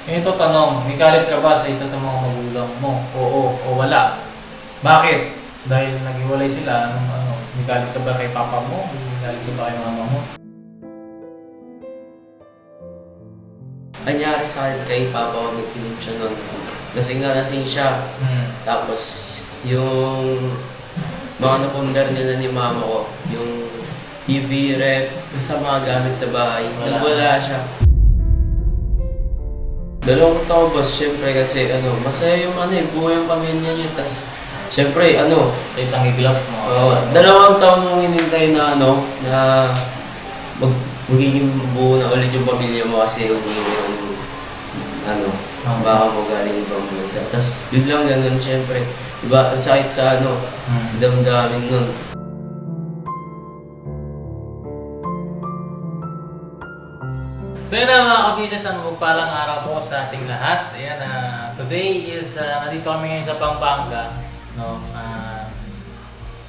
Ito tanong, may galit ka ba sa isa sa mga magulang mo? Oo o wala. Bakit? Dahil naghiwalay sila, may galit ka ba kay papa mo? May galit ka ba kay mama mo? Anyari sa akin kay Papa ko, nagpinom siya nun. Lasing na lasing siya. Tapos, yung mga napundar nila ni mama ko, yung TV, rep, basta mga gamit sa bahay, nagwala siya. Dalawang taon, boss, syempre kasi masaya yung buhay yung pamilya niyo. Tapos, syempre, Sa isang iglas mo. 2 taon mong hinintay na magiging buo na ulit yung pamilya mo kasi yung baka mo galing ibang bansa. Tapos biglang ganun, syempre, diba, ang sakit sa sa damdamin nun. So yun na mga kabisnes, ang magpalang araw po sa ating lahat. Ayan, today is, nandito kami ngayon sa Pampanga. No?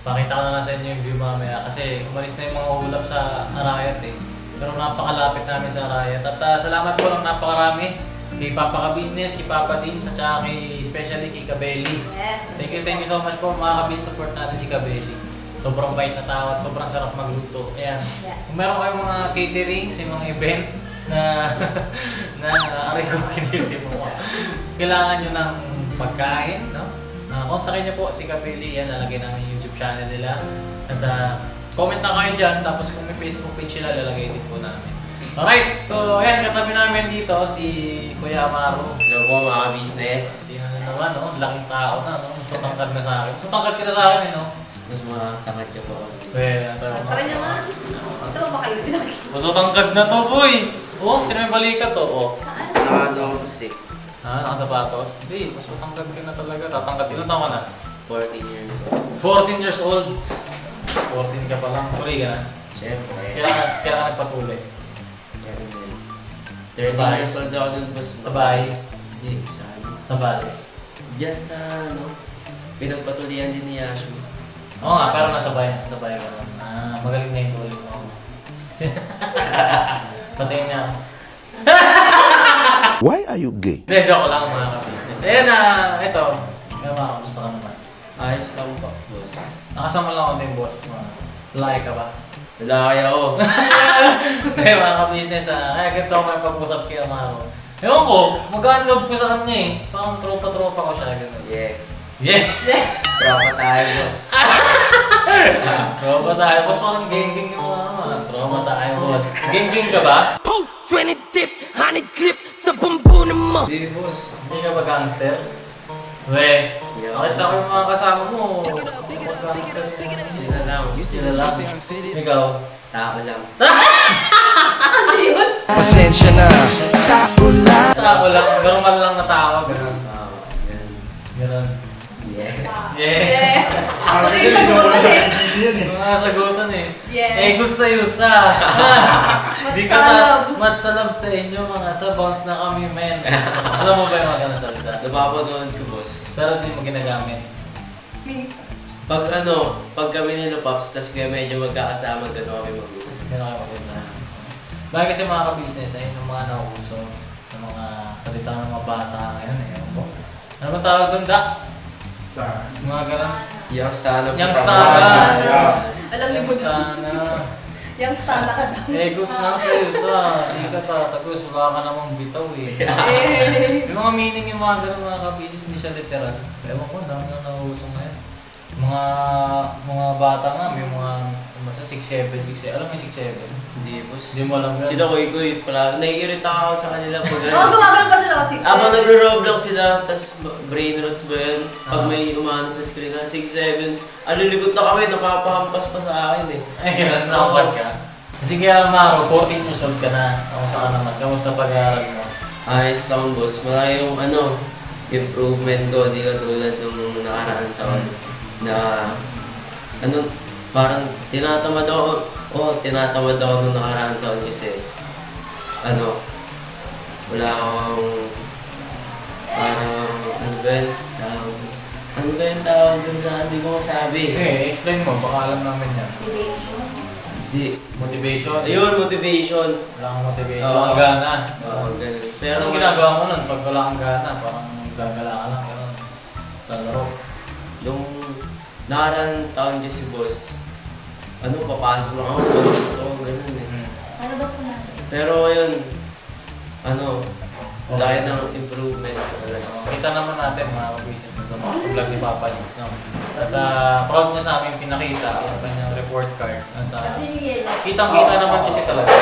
Pakita ko na lang sa inyo yung view mamaya kasi umalis na yung mga ulap sa Arayat eh. Pero napakalapit namin sa Arayat. At salamat po ng napakarami kay Papa Ka-Business, kay Papa Dins, at saka especially kay Kabeli. Yes. Thank you so much po mga kabis, support natin si Kabeli. Sobrang bait na tao at sobrang sarap magluto. Ayan. Yes. Kung meron kayong mga caterings, yung mga event na aray ko kiniti mo. Kailangan nyo ng pagkain, no? Kontakin nyo po si Kabeli, yan, lalagay namin yung YouTube channel nila. At comment na kayo dyan, tapos kung may Facebook page sila, lalagay din po namin. Alright, so ayan, katabi namin dito si Kuya Amaro. Hello po mga business. Hindi na naman, no? Laking tao na, no? Mas matangkad na sa akin. Mas matangkad ka na sa akin, no? Mas matangad ka po. Tara niyo nga. Ito ba kayo? Mas matangkad na to, boy! Oh, tinamay balikat to, oh. Sick. Nakasapatos? Hindi, mas matangkad ka na talaga. Tatangkad, ilang taon ka na? 14 years old. 14 years old. 14 ka pa lang. Tuloy ka na. Siyempre. Kailangan ka nagpatuloy. 30 years old ako nun, boss. Sa bahay. Hindi, Sa Balis. Diyan sa pinagpatuloyan din ni Yashu. Oo nga, pero nasa bahay ka lang. Magaling na yung tuloy mo. Patayin niya ako. Why are you gay? Hindi, joke lang mga ka-business. Ayan ito. Kaya kamusta ka naman? Ayos lang po, boss. Nakasama lang ako din yung boses mo. Laki ka ba? Wala kaya ako. Hindi mga ka-business kaya ganito ako may pag-usap kay Amaro. Ewan ko, magkaan love ko sa kanya eh. Parang tropa-tropa ko siya. Ganun. Yeah. Yeah! Tropa tayo, boss. Tropa tayo. Boss, parang gang-gang yung mga tropa tayo, boss. Gang-gang ka ba? 20 dip, 100 clip sa bumbunan mo. Hindi, boss. Hindi ka ba gangster? We, Yeah. nakita ko yung mga kasama mo. Gangster. Sila lang. Sila lang. Ikaw? Tao lang. Ano yun? Pasensya na, tao lang. Tao lang. Normal lang na tao. Ganun. Ganun. Ganun. Yeah. Yeah. Ako na yung sagutan eh. Mga sagutan eh. Yeah. Eh, gusto yusa. Di ka Matsalab. matsalab sa inyo mga sa bounce na kami, men. Alam mo ba yung mga ganun salita? Napapanood ko, boss. Pero di mo ginagamit. Pag kami nila Pops, tas kaya medyo magkakasama, gano'n kami mag-uusap. Ganun kayo maganda. Bakit kasi mga ka-business ay yung mga nauuso, yung mga salita ng mga bata ngayon eh. Ano ba tawag doon, Dak? Yung mga ganun. Youngstana. Alam niyo po Youngstana. yung stana ka daw. Eh, gusto na sa yusa. Hindi ka tatagos, wala ka namang bitaw eh. Eh. Yung mga meaning yung mga ganun mga ka-business, hindi siya literal. Ewan ko, dami na nauuso ngayon. Mga bata nga, may mga 6'7", 6'7". Alam mo yung 6'7"? Hindi, boss. Hindi mo alam yan. Sila kuy-kuy, pala, naiirita ako sa kanila pag Oo, gumagano pa sila kasi. Ako nagro-roblox sila, tas brain rots ba yun? Pag may umano sa screen na 6'7", alilikot na kami, napapahampas pa sa akin eh. Ay, ganun, nakapas ka. Kasi kaya Maro, 14 years old ka na. Kamusta ka naman? Kamusta pag-aaral mo? Ayos lang, boss. Malaki yung improvement ko, di katulad nung nakaraang taon na parang tinatamad ako. Tinatamad ako nung nakaraang taon kasi wala akong ano ba yung tawag dun sa hindi ko masabi? Okay, explain mo. Baka alam namin yan. Di. Motivation? Ayun, motivation. Wala kang motivation. Oo. Wala kang gana. Oo, ganun. Pero anong ginagawa mo nun pag wala kang gana? Parang gagala ka lang, gano'n. Lalaro. Yung nakaraan taon kasi boss, papasok lang ako, gusto ko, ganun eh. Ano ba po natin? Pero ayun, Okay. laki ng improvement talaga. Kita naman natin mga business sa mga sa vlog ni Papa Lins. No? At proud niya sa amin pinakita yung kanyang report card. At kitang-kita naman kasi talaga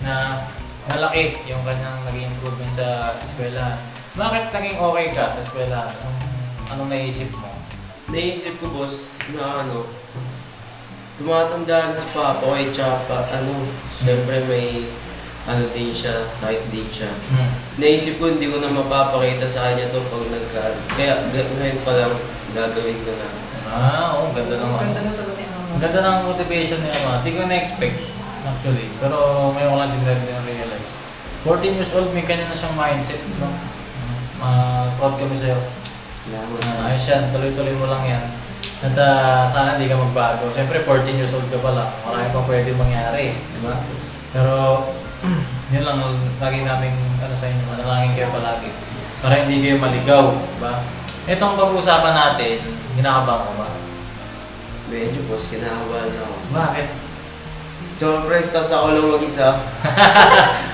na malaki yung kanyang naging improvement sa eskwela. Bakit naging okay ka sa eskwela? Anong naisip mo? Naisip ko boss na tumatanda na si Papa ko tsaka syempre may din siya, sakit din siya. Naisip ko hindi ko na mapapakita sa kanya to pag kaya ngayon pa lang gagawin ko na. Oo, ganda ng Ganda mo sagutin mo. Ganda ng motivation niya mga. Hindi ko na-expect actually. Pero ngayon ko lang din na-realize. 14 years old, may kanya na siyang mindset. No? Proud kami sa'yo. Ayos yan, tuloy-tuloy mo lang yan. At sana hindi ka magbago. Siyempre 14 years old ka pa lang. Marami pang pwede mangyari. Di ba? Pero yun lang lagi namin sa inyo, manalangin kayo palagi para hindi kayo maligaw, diba? Itong pag-uusapan natin, ginakabahan mo ba? Medyo boss, kinakabahan ako. Bakit? Surprise, tas ako lang mag-isa.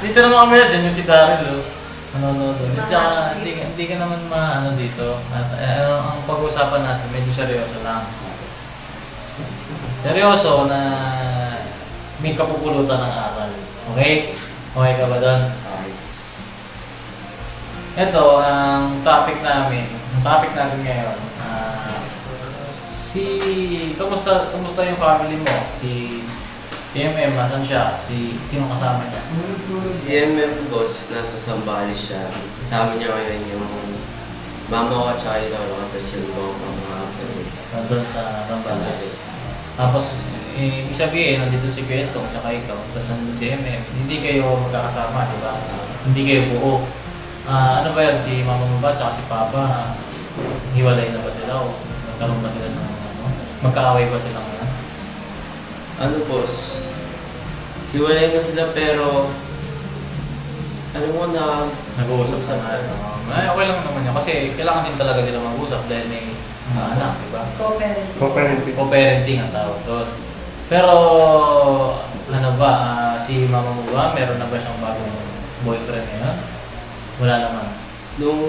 Dito naman kami dyan yung si Daryl, nanonood. Mga Tsaka sweet. hindi ka naman dito. At ang pag-uusapan natin, medyo seryoso lang. Seryoso na may kapupulutan ng aral. Okay? Okay ka ba doon? Ito, ang topic natin ngayon, kamusta yung family mo? Si MM, asan siya? Sino kasama niya? Si MM boss, nasa Sambales siya. Kasama niya ngayon yung mama ko at saka yung lolo ko, tapos yung mga Nandun sa Sambales. Sambales. Tapos, ibig sabihin, nandito si Guestong, tsaka ikaw, tapos nandito si MM. Hindi kayo magkakasama, di ba? Hindi kayo buo. Ano ba yan, si mama mo ba, tsaka si papa, hiwalay na ba sila o nagkaroon ba sila ng magkaaway ba sila ngayon? Boss, hiwalay na sila pero Nag-uusap sa ay, okay lang naman yan. Kasi kailangan din talaga nila mag-usap dahil may mga anak, di ba? Co-parenting. Co-parenting ang tawag doon. Pero, si mama mo ba, meron na ba siyang bagong boyfriend ngayon? Wala naman. nung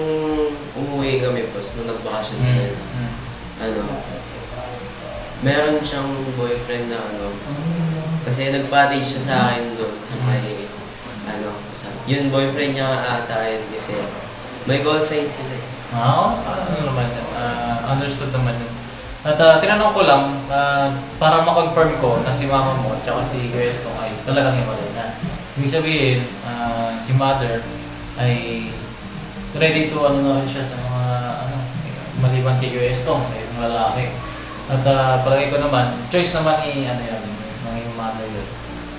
umuwi kami boss, nung nagbakasyon kami, meron siyang boyfriend na kasi nag-package siya sa akin doon sa may, yun boyfriend niya ata yun kasi may call sign sila eh. Understood naman yun. At tinanong ko lang, para ma-confirm ko na si mama mo at saka si Guestong ay talagang hiwalay na. Ibig sabihin, si mother ay ready to na rin siya sa mga maliban kay Guestong, ay mga lalaki. At palagi ko naman, choice naman ni ng mother yun.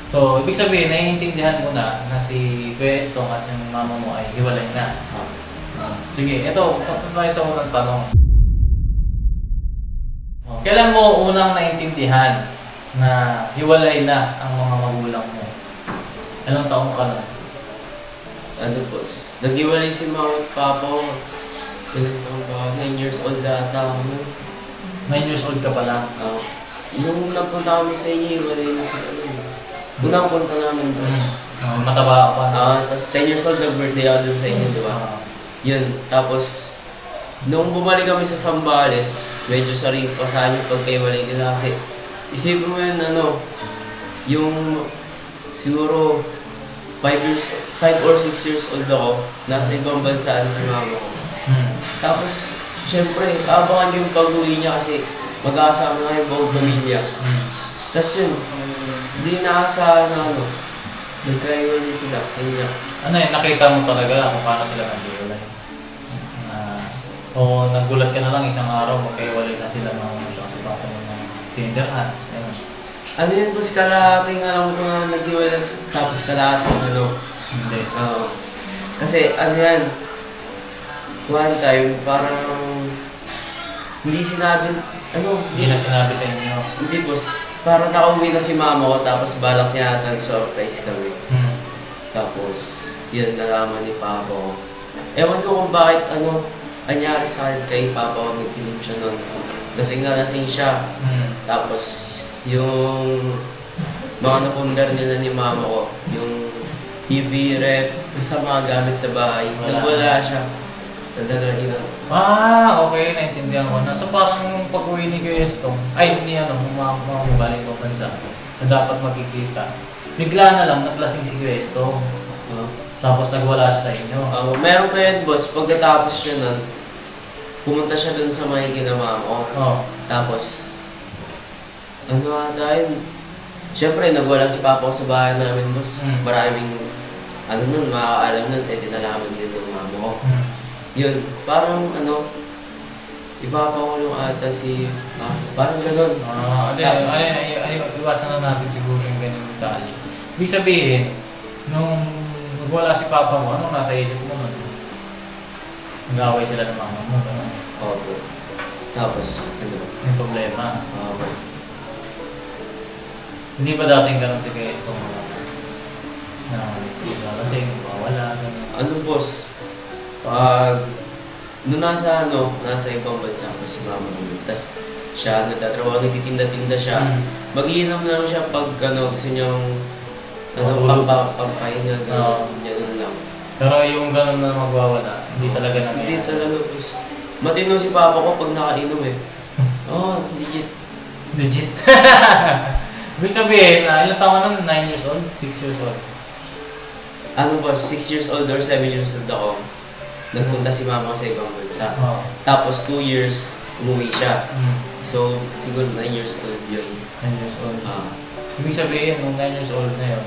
So, ibig sabihin, naiintindihan mo na si Guestong at yung mama mo ay hiwalay na. Sige, ito, tayo sa unang tanong. Kailan mo unang naintindihan na hiwalay na ang mga magulang mo? Anong taong ka na? Boss, nag-iwalay si mama at papa ko. Ilan taon ba ako? 9 years old ata ako. 9 years old ka pa lang. Nung napunta kami sa inyo, hiwalay na sila. Unang punta namin, boss. Mataba ka pa. Tapos 10 years old, nag-birthday ako dun sa inyo, di ba? Yun, tapos nung bumalik kami sa Sambales, medyo sarili pa sa amin pagkaiwalay nila kasi isipin mo yun, yung siguro 5 or 6 years old ako, nasa ibang bansa si mama ko. Tapos, syempre, abangan yung pag-uwi niya kasi mag-aasama na yung buong pamilya. Tapos yun, hindi naasahan na nagkaiwalay sila, kanya. Nakita mo talaga kung paano sila nag-iwalay? O nagulat ka na lang isang araw, magkaiwalay na sila mga si papa mo na tinitirahan. Yun po, kalahati nga lang ko na nag-iwalay tapos kalahati Hindi. Kasi yan, one time, parang hindi sinabi, Hindi na sinabi sa inyo. hindi boss, parang nakauwi na si mama ko, tapos balak niya ata surprise kami. Hmm. Tapos, yun, nalaman ni Papa ko. Ewan ko kung bakit, anyari sa akin kay Papa ko, nagpinom siya nun. Lasing na lasing siya. Hmm. Tapos, yung mga napundar nila ni mama ko, yung TV, rep, sa mga gamit sa bahay, Wala. nagwala siya. Talaga, Okay, naintindihan ko na. So parang pag-uwi ni Kuya Estong, ay hindi nung mga galing mo bansa, na dapat makikita. Bigla na lang naglasing si Kuya Estong. Tapos nagwala siya sa inyo. Meron pa yan, boss. Pagkatapos siya nun, pumunta siya dun sa may kinamama ko. Oh. Tapos, ata yun? Siyempre, nagwala si Papa ko sa bahay namin, boss. Maraming, makakaalam nun, dinalaman din ng mama ko. Yun, parang, ipapakulong ata si, parang ganun. Iwasan na natin siguro yung ganyung detalye. Ibig sabihin, nung nagwala si Papa mo, anong nasa isip mo nun? Nag-away sila ng mama mo, gano'n. Opo. Tapos, May problema. Opo. Hindi ba dating gano'n si Kuya Estong na lasing, mawala, gano'n? Boss? Pag, nasa ibang bansa ko si mama ko. Tapos, siya, nagtatrabaho, nagtitinda-tinda siya. Mag-iinom lang siya pag, gusto niyang, pampahinga, gano'n lang. Pero yung gano'n na magwawala, hindi talaga nangyayari. Hindi talaga, boss. Matino si papa ko pag nakainom eh. Legit. Legit. Ibig sabihin, ilang taon ka nun? 9 years old? 6 years old? Boss, 6 years old or 7 years old ako. Nagpunta si mama ko sa ibang bansa. Oo. Tapos 2 years, umuwi siya. Mm. So, siguro 9 years old yun. 9 years old. Ah. Ibig sabihin, nung 9 years old na yun,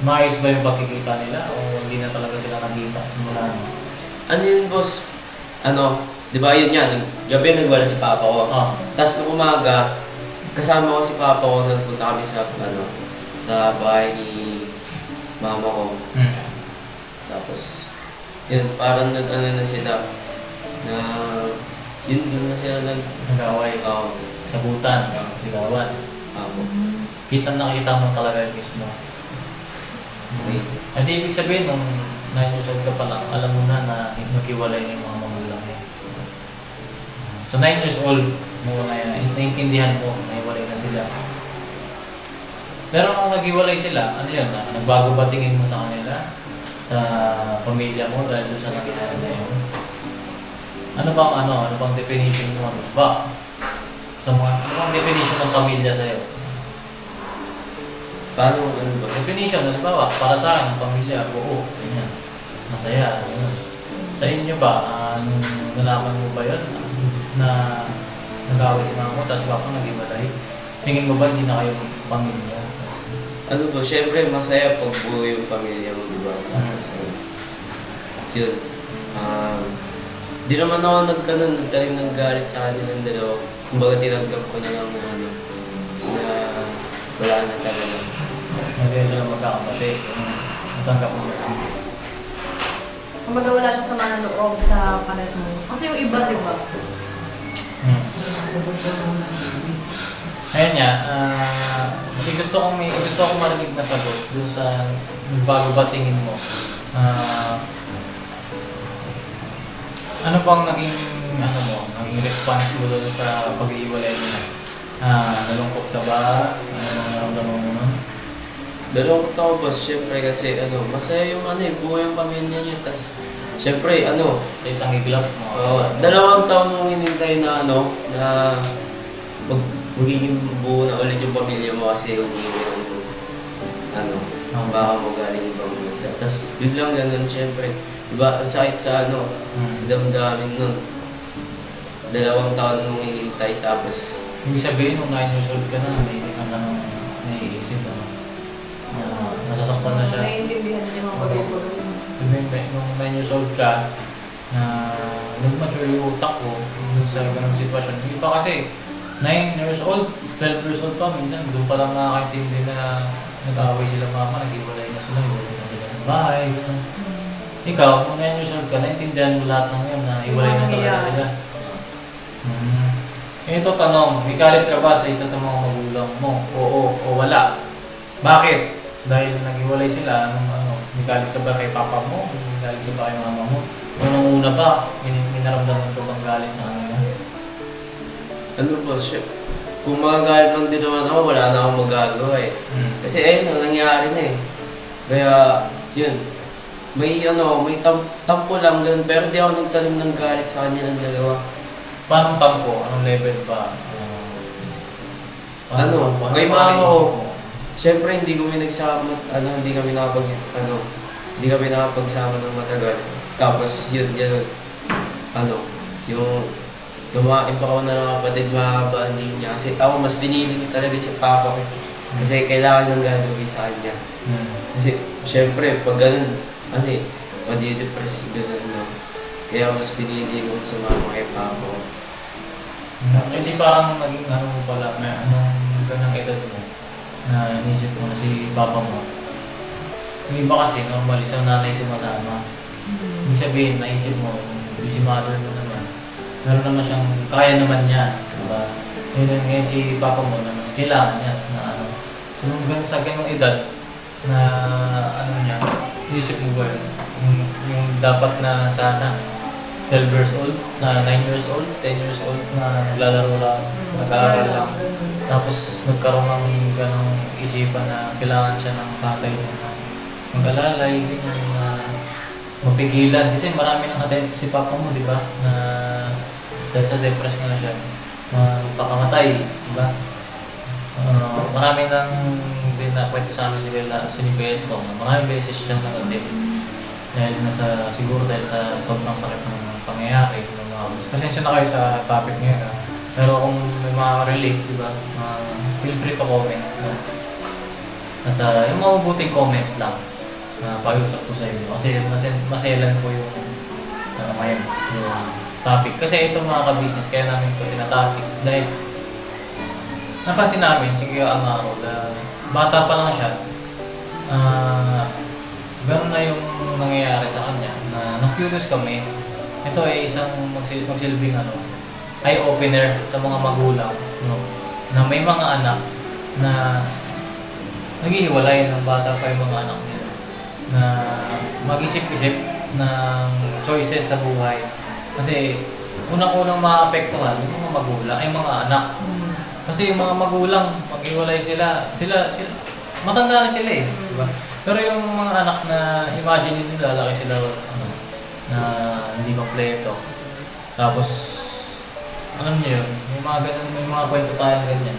maayos ba yung pagkikita nila o hindi na talaga sila nakita simula no? Yun, boss? Di ba yun yan, gabi nagwala si papa ko. Tapos nung umaga, kasama ko si papa ko, nagpunta kami sa bahay ni mama ko. Tapos, yun, parang na sila, na, yun, doon na sila Nag-away. Sagutan, sigawan. Nakita mo talaga yung mismo. At ibig sabihin, nung 9 years old ka pa lang, alam mo na maghiwalay na yung mga magulang mo. So 9 years old, naiintindihan mo, naiwalay na sila. Pero nung naghiwalay sila, nagbago ba tingin mo sa kanila? Sa pamilya mo dahil doon sa nangyari na yun? Ano bang definition mo? Ano bang definition ng pamilya sa'yo? Paano, ba? Definition, halimbawa, para sa akin, ang pamilya, buo, ganyan. Masaya, ganyan. Sa inyo ba, nung nalaman mo ba yun, na nag-away si mama mo, tapos papa nag-iwalay? Tingin mo ba hindi na kayo pamilya? Siyempre masaya pag buo yung pamilya mo, di ba? Tapos, yun. Di naman ako nagtalim ng galit sa kanila ng dalawa. Kumbaga tinanggap ko na lang na wala na talaga. Hindi sila magkakamali. Natanggap mo. Kumbaga wala siyang sama ng loob sa pares mo. Kasi yung iba, di ba? Ayun nga, gusto kong marinig na sagot dun sa bago ba tingin mo. Ano bang naging response mo dun sa pag-iiwalay nila? Nalungkot ka ba? Naramdaman mo nun? Dalawang tao, boss, syempre kasi masaya yung buo yung pamilya niya. Tapos, syempre, Sa isang iglap mo. 2 taon mong hinintay na magiging buo na ulit yung pamilya mo kasi umiwi yung baka mo galing ibang bansa. Tapos, biglang ganun, syempre. Diba, ang sakit sa sa damdamin nun. 2 taon mong hinintay, tapos, Ibig sabihin, nung 9 years old ka na, may naiisip nasasaktan na siya. Naiintindihan niya mga bagay-bagay. Sabihin, nung 9 years old ka, nag-mature yung utak ko dun sa ganung sitwasyon. Hindi pa kasi 9 years old, 12 years old pa, minsan doon pa lang nakakaintindi na nag-aaway sila mama, nag-iwalay na sila, iwalay na sila ng bahay, gano'n. Ikaw, kung 9 years old ka, naintindihan mo lahat ng yun na iwalay na talaga sila. Ito tanong, may galit ka ba sa isa sa mga magulang mo? Oo o wala. Bakit? Dahil naghiwalay sila, may galit ka ba kay papa mo? May galit ka ba kay mama mo? Unang-una pa, may naramdaman ka bang galit sa kanila? Ano ba siya? Kung magagalit lang din naman ako, wala na akong magagawa eh. Kasi ayun na, nangyari na eh. Kaya, yun. May tampo lang ganun, pero di ako nagtalim ng galit sa kanya ng dalawa. Paano tampo? Anong level ba? Kay mama ko, siyempre hindi kami nagsama, hindi kami nakapagsama ng matagal. Tapos yun, yung lumain pa ako na ng kapatid, mahaba hindi niya. Kasi ako mas pinili ko talaga si papa ko. Kasi kailangan ng gagawin sa kanya. Kasi siyempre, pag ganun, madidepress ganun, no? Kaya mas pinili ko sumama kay papa ko. Hindi parang naging mo pala, may anong ganang edad mo na inisip mo na si papa mo. Yung iba kasi, normal, isang nanay sumasama. Ibig sabihin, naisip mo, yung si mother mo naman. Meron naman siyang, kaya naman niya, diba? Ngayon si papa mo na mas kailangan niya na So, sa ganung edad na niya, inisip mo ba yung dapat na sana 12 years old, na 9 years old, 10 years old na naglalaro lang, nag-aaral lang. Tapos nagkaroon ng ganong isipan na kailangan siya ng tatay na mag-alalay, ganyan na mapigilan. Kasi marami nang attempt si papa mo, di ba? Na dahil sa depress nga siya, pakamatay, di ba? Marami nang din na kwento sa amin si Nipesto na maraming beses siyang nag-attempt. Dahil siguro dahil sa sobrang sakit ng pangyayari ng mga abuse. Pasensya na kayo sa topic ngayon. Pero kung may relate, di ba? Feel free to comment. No? At yung mabubuting comment lang na pag-usap ko sa inyo. Kasi maselan po yung topic. Kasi itong mga ka-business, kaya namin ito tinatopic. Dahil napansin namin, si Kuya Amaro, bata pa lang siya, ganun na yung nangyayari sa kanya na na-curious kami. Ito ay isang magsilbing eye-opener sa mga magulang, no? Na may mga anak na naghihiwalay ng bata pa yung mga anak nila na mag-isip-isip ng choices sa buhay. Kasi unang-unang maapektuhan yung mga magulang ay mga anak. Kasi yung mga magulang, maghiwalay sila matanda na sila eh, di ba? Pero yung mga anak na imagine nila, lalaki sila na hindi kompleto. Tapos, alam niyo yun, may mga kwento tayo na ganyan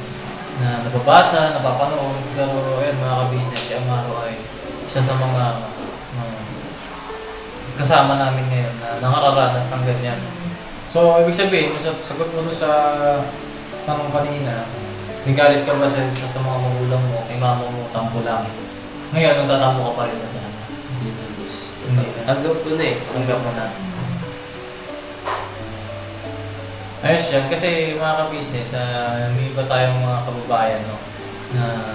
na nababasa, napapanood, pero ayun, mga ka-business, si Amaro ay isa sa mga kasama namin ngayon na nakararanas ng ganyan. So, ibig sabihin, sagot mo sa tanong kanina, may galit ka ba sa mga magulang mo, kay mama mo, tampo lang? Ngayon, nagtatampo ka pa rin ba sa kanya? Hindi na, boss. Hindi na. Tanggap ko na eh. Tanggap mo na. Ayos yan, kasi mga ka-business, may iba tayong mga kababayan, no, na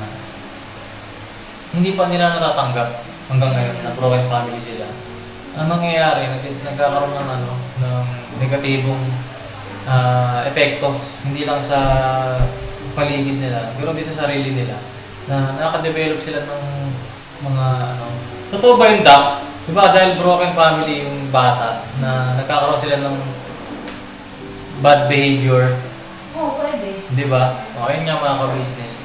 hindi pa nila natatanggap hanggang ngayon na broken family sila. Ang nangyayari, nagkakaroon ng negatibong epekto, hindi lang sa paligid nila, pero hindi sa sarili nila, na nakaka-develop sila ng mga totoo ba yung DAP? Diba dahil broken family yung bata, na nagkakaroon sila ng bad behavior? Oo, pwede. Diba? O, ayun nga mga ka-business,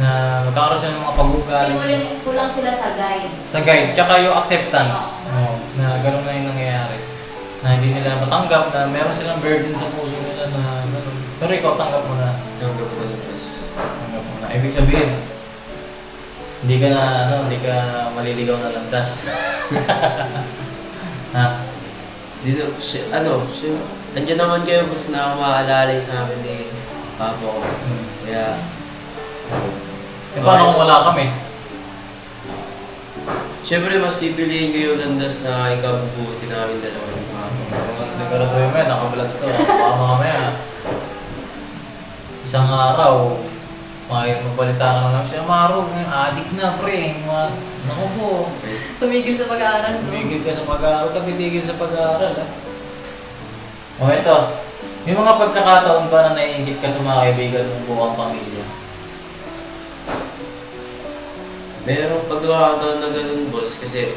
na magkakaroon sila ng mga pag-ugali. Kulang sila sa guide. Sa guide, tsaka yung acceptance, na gano'n na yung nangyayari. Na hindi nila matanggap, na meron silang burden sa puso nila na gano'n. Pero ikaw, tanggap mo na. Tanggap ko na, boss. Tanggap mo na. Ibig sabihin, hindi ka maliligaw na landas. Ha? Nandiyan naman kayo, boss, na umaalalay sa amin ni papa ko. Kaya, Paano kung wala kami? siyempre, mas pipiliin kayo landas na ikabubuti namin dalawa ng papa ko. Siguro ko yun, nakablog to. Baka mamaya, isang araw, mabalita ka naman siya, Amaro, adik na pre. Naku po, Tumigil sa pag-aaral. tumigil ka sa pag-aaral, titigil sa pag-aaral. O ito, May mga pagkakataon ba na naiingit ka sa mga kaibigan mong buong pamilya? Meron pagkakataon na ganun, boss, kasi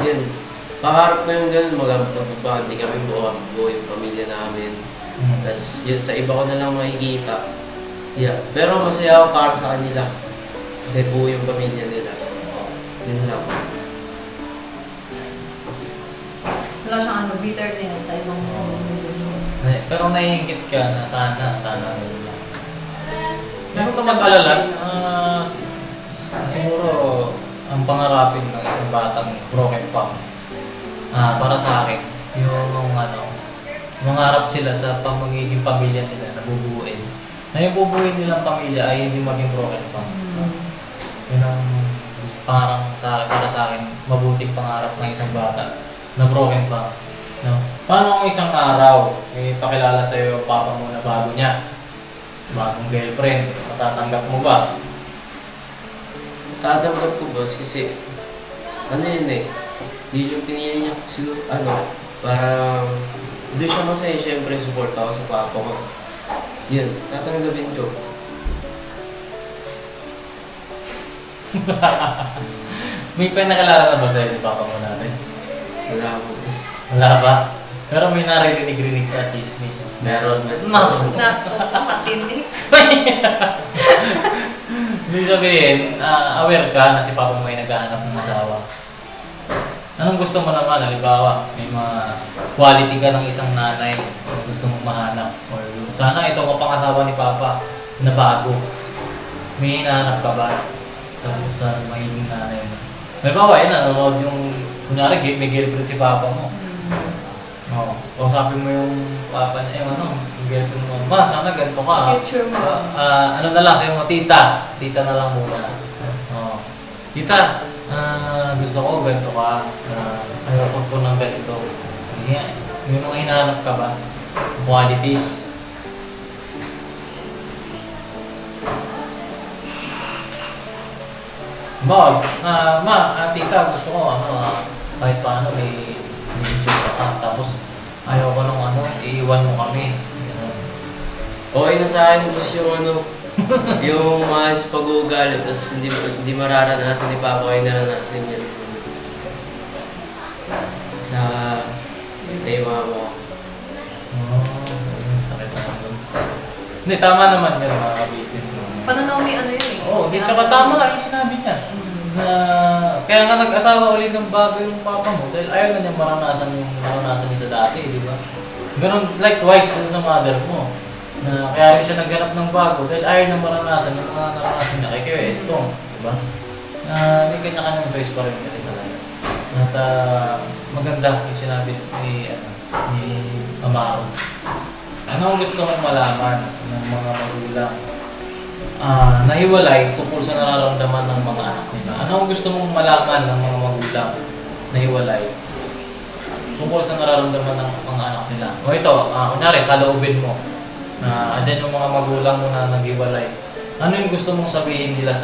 yun, pangarap ko yung ganun, magpapabandi kami buo yung pamilya namin. Tapos yun, sa iba ko na lang makikita. Yeah. Pero masaya ako para sa kanila. Kasi buo yung pamilya nila. Yun lang. Wala siyang bitterness sa ibang Pero naiingit ka na sana ganun lang. Meron ka mag-alala, siguro ang pangarapin ng isang batang broken fam. Para sa akin, yung mangarap sila sa pamagiging pamilya nila na bubuuin. Na yung bubuuin nilang pamilya ay hindi maging broken fam. Yun ang para sa akin, mabuting pangarap ng isang bata na broken fam. No? Paano kung isang araw, may pakilala sa'yo yung papa mo na bago niya? Bagong girlfriend, matatanggap mo ba? Tatanggap ko, boss, kasi ano yun eh, hindi yung pinili niya siguro, parang doon siya masaya, syempre support ako sa papa ko. Yun, tatanggapin ko. May pinakilala na ba sa'yo si papa mo natin? Wala ko, boss. Wala ba? Pero may narinig ka, chismis. Meron, mas matindi. Ibig sabihin, aware ka na si papa mo ay naghahanap ng asawa. Anong gusto mo naman? Halimbawa, may mga quality ka ng isang nanay na gusto mong mahanap. Or sana ito mapangasawa ni papa na bago. May hinahanap ka ba sa magiging nanay mo? Halimbawa, yun, nanonood yung, kunyari, may girlfriend si papa mo. Oo. Kausapin mo yung papa niya, yung girlfriend mo. Ma, sana ganito ka. Future mo. Ano na lang, sa'yo mo, tita. Tita na lang muna. Oo. Tita, gusto ko ganito ka. Ayoko po ng ganito. May mga hinahanap ka ba? Qualities. Bawag, tita, gusto ko, kahit paano may itsura ka. Tapos, ayaw ko nung iiwan mo kami. Ganun. Okay na sa akin, boss, yung yung maayos pag-uugali, tapos hindi mararanasan ni Papa ay naranasan yan. Sa kay mama. Sakit na doon. Hindi, tama naman yun mga business mo. Pananaw ni yun eh. Oo, di tsaka tama yung sinabi niya. Na, kaya nga nag-asawa ulit ng bago yung papa mo dahil ayaw na niya maranasan niya sa dati, di ba? Ganun, likewise dun sa mother mo. Na kaya rin siya nagganap ng bago dahil ayaw niya maranasan yung mga naranasan niya kay Kuya Estong, di ba? May kanya-kanyang choice pa rin kasi talaga. At maganda yung sinabi ni Amaro. Ano ang gusto mong malaman ng mga magulang nahiwalay tungkol sa nararamdaman ng mga anak nila? Ano ang gusto mong malaman ng mga magulang nahiwalay tungkol sa nararamdaman ng mga anak nila? O ito, kunyari, sa loobin mo, andyan yung mga magulang mo na naghiwalay. Ano yung gusto mong sabihin nila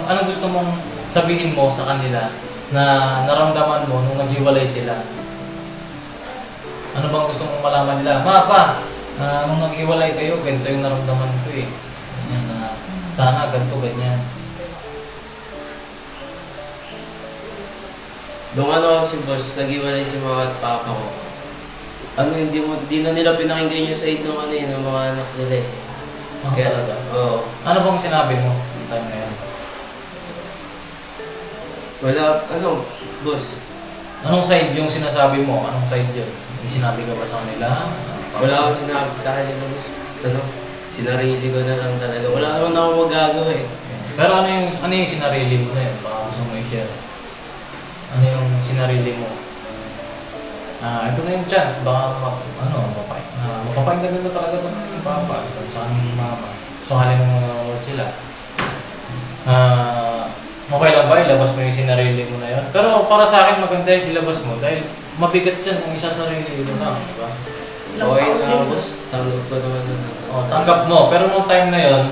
anong gusto mong sabihin mo sa kanila na naramdaman mo nung naghiwalay sila? Ano bang gusto mong malaman nila? Pa, nung naghiwalay kayo, ganito yung naramdaman ko eh. Ganyan, sana ganito, ganyan. Nung si boss, nag-iwalay si mama at papa ko. Hindi na nila pinakinggan yung side ng mga anak nila eh. Kaya talaga? Oo. Ano bang sinabi mo yung time na yun? Wala, boss. Anong side yung sinasabi mo? Anong side yun? May sinabi ka ba sa kanila? Wala akong sinabi sa kanila, boss. Sinarili ko na lang talaga. Wala naman ako magagawa eh. Pero ano yung sinarili mo na yun? Baka gusto mo i-share. Ano yung sinarili mo? Ito na yung chance. Baka mapapakinggan na talaga ito ng papa. Sa aming mama. So halin mo nanonood sila. Okay lang ba? Ilabas mo yung sinarili mo na yun. Pero para sa akin maganda yung ilabas mo. Dahil mabigat yan kung isasarili mo lang. Diba? Okay na, boss. Tanggap ko naman na. Tanggap mo. Pero nung time na yun,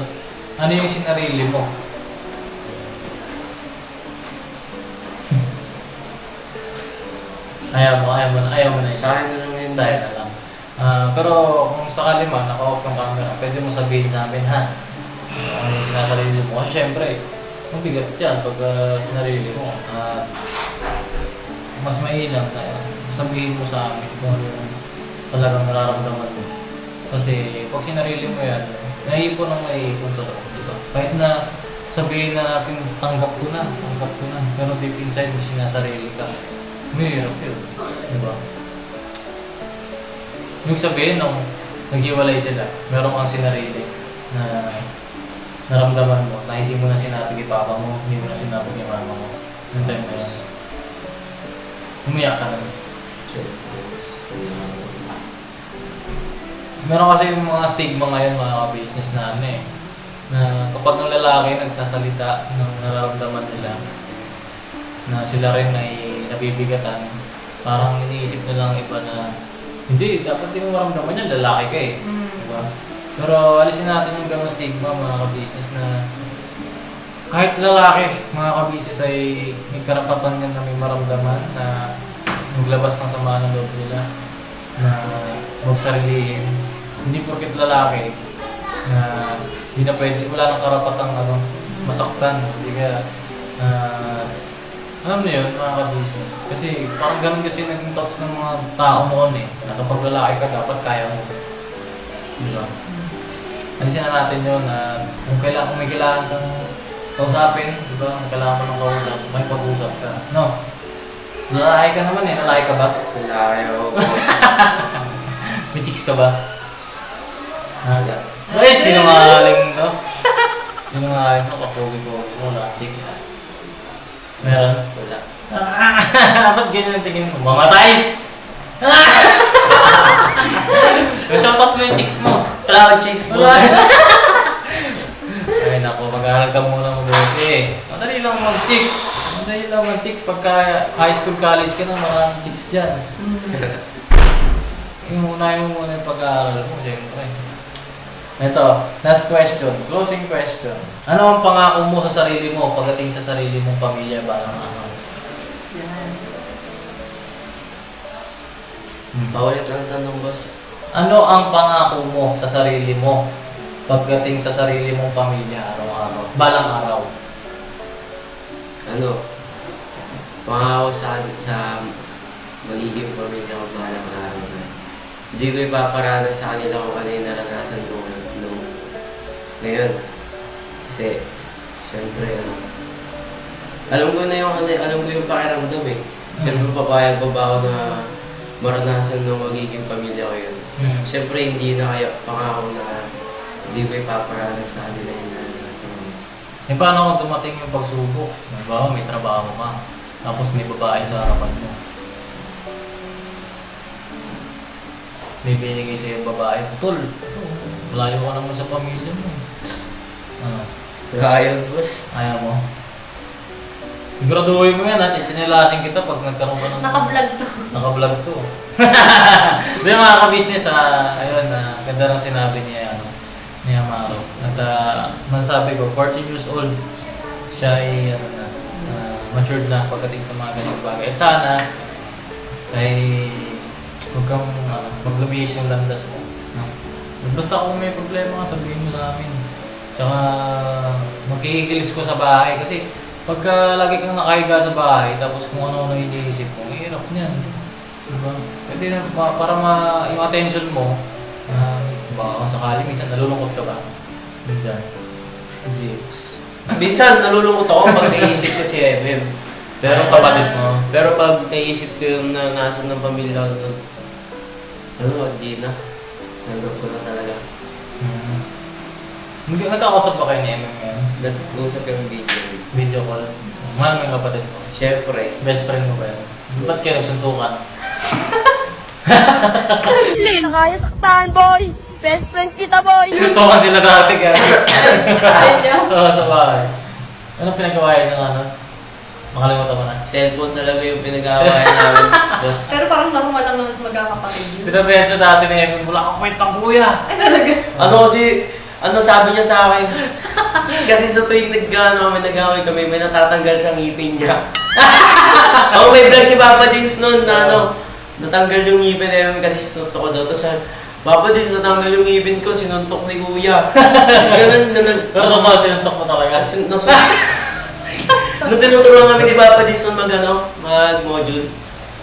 ano yung sinarili mo? Ayaw mo na yun. Sa akin na lang yun, Sa'yo boss. na lang. Pero kung sakali man, naka-off yung camera, pwede mo sabihin sa amin, ha? Ano yung sinasarili mo. Kasi syempre, mabigat yan pag sinarili mo. Mas mainam na sabihin mo sa amin kung ano yung talagang nararamdaman mo. Kasi pag sinarili mo yan, naiipon ang naiipon sa loob, di ba? Kahit na sabihin na natin, tanggap ko na. Pero deep inside mo sinasarili ka. Mahirap yun, di ba? Ibig sabihin, nung naghiwalay sila, meron kang sinarili na naramdaman mo na hindi mo na sinabi kay papa mo, hindi mo na sinabi kay mama mo. Yung time na yun. Umiyak ka na. Meron kasi yung mga stigma ngayon, mga business na ano eh, na kapag ng lalaki nagsasalita ng nararamdaman nila, na sila rin ay nabibigatan, parang iniisip na lang iba na, hindi, dapat di mo maramdaman yan, lalaki ka eh. Diba? Pero alisin natin yung ganong stigma, mga ka-business, na kahit lalaki, mga ka-business, ay may karapatan yan na may maramdaman, na maglabas ng sama ng loob nila, na magsarilihin. Hindi porket lalaki na hindi na pwede, wala nang karapatang masaktan. Hindi ka, alam mo yun, mga ka-business. Kasi parang ganun kasi naging thoughts ng mga tao noon eh, na kapag lalaki ka, dapat kaya mo. Diba? Alisin na natin yun na kung may kailangan kang kausapin, diba? Kung kailangan mo ng kausap, may pag-usap ka. No? Lalaki ka naman eh, lalaki ka ba? Lalaki ako. May chicks ka ba? Ay, sinungaling no? Sinungaling no? Kapogi ko. Wala, chicks. Meron? Wala. Ba't ganyan ang tingin mo? Mamatay! Shoutout mo yung chicks mo. Wala akong chicks po. Ay nako, mag-aaral ka muna mabuti. Madali lang mag-chicks. Madali lang mag-chicks. Pagka high school, college ka na, maraming chicks dyan. Unahin mo muna yung pag-aaral mo, siyempre. Ito, last question, closing question. Ano ang pangako mo sa sarili mo pagdating sa sarili mong pamilya balang araw? Yan. Paulit ang tanong, boss. Ano ang pangako mo sa sarili mo pagdating sa sarili mong pamilya araw-araw, balang araw? Ano? Pangako sa magiging pamilya ko balang araw na hindi ko ipaparanas sa kanila kung ano yung naranasan ko ngayon. Kasi, syempre, alam ko na alam ko yung pakiramdam eh. Syempre, papayag pa ba ako na maranasan ng magiging pamilya ko yun. Syempre, hindi na kaya pangako na hindi ko ipaparanas sa kanila yung naranasan ko. E paano kung dumating yung pagsubok? Halimbawa, may trabaho ka, tapos may babae sa harapan mo. May binigay sa'yo yung babae, Tol, malayo ka naman sa pamilya mo. Ano? Ayaw, boss. Ayaw mo? Siguraduhin mo yan ha, sinelasin kita pag nagkaroon ka ng... Naka-vlog to. Naka-vlog to. Hindi mga ka-business ayun ganda ng sinabi niya, ni Amaro. At masasabi ko, 14 years old, siya ay matured na pagdating sa mga ganyan bagay. At sana, ay huwag kang maglabihis yung landas mo. Basta kung may problema ka, sabihin mo sa amin. Tsaka magkikikilis ko sa bahay kasi pagka lagi kang nakahiga sa bahay tapos kung ano-ano iniisip mo, hirap niyan. Diba? Pwede na, yung attention mo, baka kung sakali, minsan nalulungkot ka ba? Minsan. Hindi. Minsan, nalulungkot ako pag naisip ko si FM. Pero kapatid mo, Pero pag naisip ko yung nasa ng pamilya ko, hindi na. Nandun ko na talaga. Nagkakausap ba kayo ni MM ngayon? Nag-usap yung video. Video call. Mahal mo yung kapatid mo. Siyempre. Best friend mo ba yun? Ba't kayo nagsuntukan? Kaya saktan, boy! Best friend kita, boy! Suntukan sila dati ka. Ayun niya. Oo, sa bahay. Anong pinagawa yun ng ano? Makalimutan mo na. Cellphone talaga yung pinag-aawayan namin. Boss. Pero parang normal lang naman sa magkakapatid yun. Sinabihan siya dati na yun, wala kang kwentang kuya. Ay talaga. Ano sabi niya sa akin? Kasi sa tuwing nag-away kami, may natatanggal sa ngipin niya. May vlog si Papa Dins noon na natanggal yung ngipin namin kasi sinuntok ko daw. Tapos Papa din, natanggal yung ngipin ko, sinuntok ni Kuya. Ganun na Pero totoo, sinuntok mo talaga. Nung tinuturuan kami ni Papa din sa mag-module.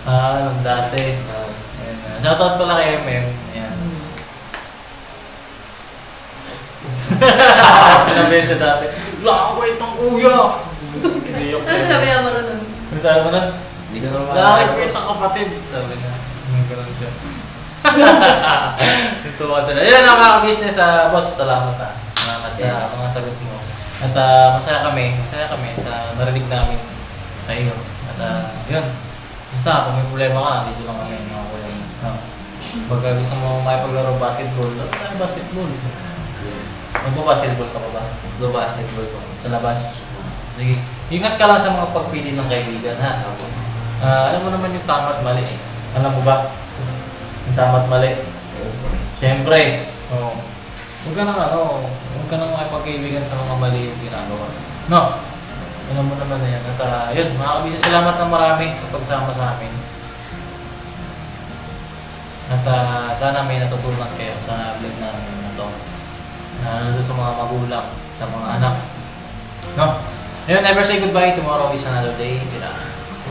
Nung dati. Ayan. Shoutout pala kay MM. Ayan. Sinabihan siya dati, "Lakay itong kuya!" Ano sinabi niya marunong? Kung saan mo na? Hindi ko naman Lakay ko itong kapatid! Sabi niya. Ganun siya. Tuwa sila. Ayan mga business boss, salamat Salamat sa mga sagot mo. At masaya kami sa narinig namin sa iyo. At yun. Basta kung may problema ka, dito lang kami mga kuya mo. Pagka gusto mo makipaglaro basketball, laro tayo basketball. Magbabasketball ka pa ba? basketball ko. Sa labas? Sige. Ingat ka lang sa mga pagpili ng kaibigan, ha? Alam mo naman yung tama at mali. Alam mo ba? Yung tama at mali. Siyempre. Oo. Huwag ka nang makipagkaibigan sa mga mali yung ginagawa. No? Alam mo naman na yan. At yun, mga kabisa, salamat ng marami sa pagsama sa amin. At sana may natutunan kayo sa vlog namin na ito. Sa mga magulang, sa mga anak. No? Ayun, never say goodbye. Tomorrow is another day. Kailangan.